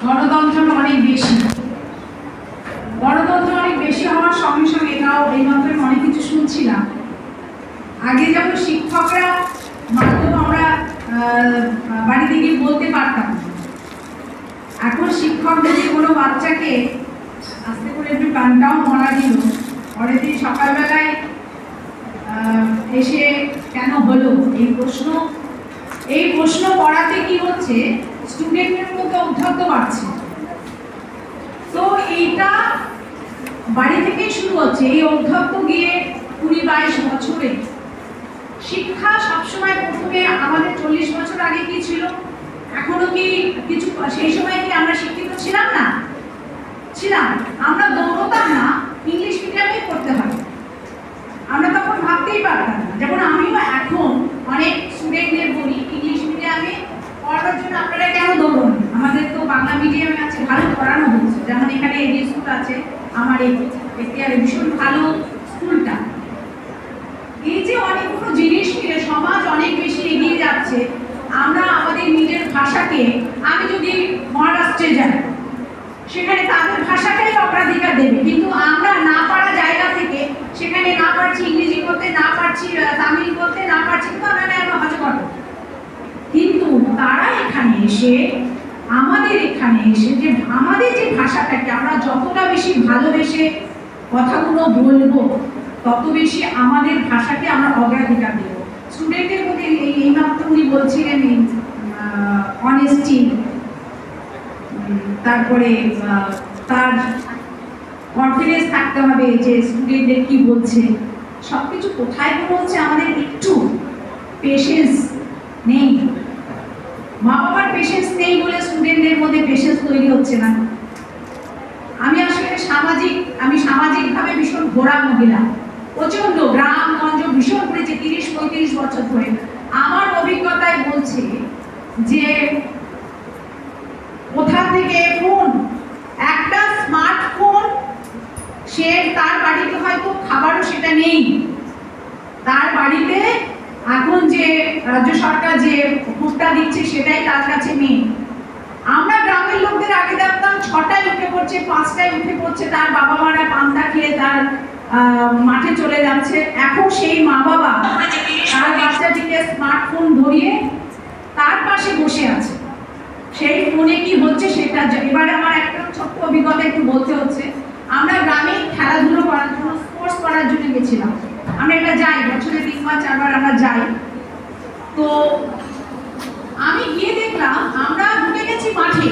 গণতন্ত্র অনেক বেশি, গণতন্ত্র অনেক বেশি হওয়ার সঙ্গে সঙ্গে এটাও এই মাত্র অনেক কিছু শুনছিলাম। আগে যেমন শিক্ষকরা মাধ্যম আমরা বাড়িতে গিয়ে বলতে পারতাম, এখন শিক্ষক যদি কোনো বাচ্চাকে আস্তে করে একটু কানটাও মরা দিল, পরের দিন সকালবেলায় এসে কেন হলো এই প্রশ্ন পড়াতে কি হচ্ছে, স্টুডেন্টের মধ্যে উদ্ধত্ত বাড়ছে। তো এইটা বাড়ি থেকেই শুরু হচ্ছে। এই অধ্যত্ত গিয়ে 20-22 বছরে শিক্ষা সবসময় প্রথমে আমাদের 40 বছর আগে কি ছিল, এখনো কি কিছু, সেই সময় কি আমরা শিক্ষিত ছিলাম না? ছিলাম। আমরা দৌড়তাম না ইংলিশ মিডিয়ামেই পড়তে হবে, আমরা তখন ভাবতেই পারতাম না। যেমন আমিও এখন অনেক স্টুডেন্টদের বলি ইংলিশ মিডিয়ামে পড়ার জন্য আপনারা কেন দৌড়ন, আমাদের তো বাংলা মিডিয়ামে আছে, ভালো পড়ানো হচ্ছে। যেমন এখানে এডি স্কুল আছে, আমার এখানে ভীষণ ভালো স্কুলটা। এই যে অনেকগুলো জিনিস মিলে সমাজ অনেক বেশি এগিয়ে যাচ্ছে। আমরা আমাদের নিজের ভাষাকে, আমি যদি মহারাষ্ট্রে যাই সেখানে তাদের ভাষাটাই অগ্রাধিকার দেবে, কিন্তু আমরা না পারা জায়গা থেকে সেখানে না পারছি ইংরেজি বলতে, না পারছি তামিল বলতে, না পারছি আমরা হজবট। কিন্তু তারা এখানে এসে আমাদের এখানে এসে যে আমাদের যে ভাষাটাকে আমরা যতটা বেশি ভালোবেসে কথাগুলো বলবো, তত বেশি আমাদের ভাষাকে আমরা অগ্রাধিকার দেব। স্টুডেন্টের মধ্যে এইমাত্র উনি বলছিলেন অনেস্টি, তারপরে তার কনফিডেন্স থাকতে হবে যে স্টুডেন্টদের কি বলছে, সবকিছু কোথায় হচ্ছে আমাদের একটু পেশেন্স নেই। মা বাবার পেশেন্স নেই বলে স্টুডেন্টদের মধ্যে পেশেন্স তৈরি হচ্ছে না। আমি আসলে সামাজিকভাবে ভীষণ ঘোরা মহিলা, প্রচন্ড গ্রামগঞ্জ ভীষণ ঘুরেছি 30-35 বছর ধরে। আমার অভিজ্ঞতায় বলছে যে কোথা থেকে ফোন, একটা স্মার্টফোন, সে তার বাড়িতে হয়তো খাবারও সেটা নেই, তার বাড়িতে এখন যে রাজ্য সরকার যে ফুডটা দিচ্ছে সেটাই তার কাছে নেই। আমরা গ্রামের লোকদের আগে দেখতাম 6টায় উঠে পড়ছে, 5টায় উঠে পড়ছে, তার বাবা মারা পান্তা খেয়ে তার মাঠে চলে যাচ্ছে। এখন সেই মা বাবা তার বাচ্চাটিকে স্মার্টফোন ধরিয়ে তার পাশে বসে আছে, সেই ফোনে কি হচ্ছে সেটা। এবারে আমার একটা ছোট্ট অভিজ্ঞতা একটু বলতে হচ্ছে। আমরা গ্রামে খেলাধুলো করার জন্য, স্পোর্টস করার জন্য গেছিলাম। আমরা এটা যাই, বছরে 3-4 বার আমরা যাই। তো আমি গিয়ে দেখলাম আমরা ঢুকে গেছি মাঠে।